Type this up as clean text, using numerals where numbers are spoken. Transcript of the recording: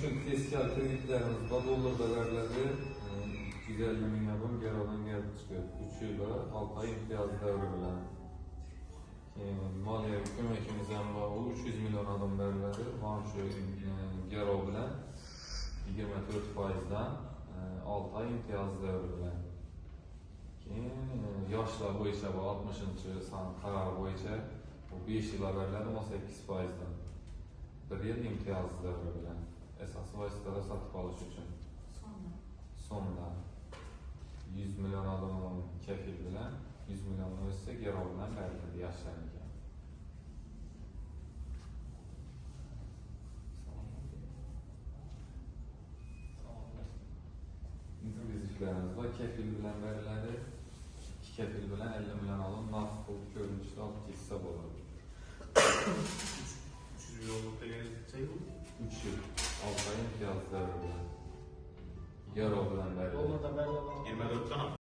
Çünkü fiskal kreditlerimiz dolarlarda verildi. 250 milyon geradan gelip çıkıyor. 3 yılda 6 ay imtiyaz devri bilen. Maliye kömekimizden bağlı 300 milyon adam verildi. Maaşı gerav bilen 24%'dan 6 ay imtiyaz devri bilen. Yaşlar boyunca 60. san karar boyunca 5 yıl verildi 18%'dan. Bir yıl imtiyaz devri bilen. Esas vasıtada satıp alış için. Sonda 100 milyon adamın kefil bilen 100 milyon ölse gerav bilen verildi yaşlarınca. Bizliklerimiz var. Kefil bilen verildi. Kefil bilen 50 milyon alın nasıl görünüşte alt hisse olur. 300 milyonluk değerli mi? 3 yıl 6 ay imtiyaz devri bilen. Gerav bilen verildi.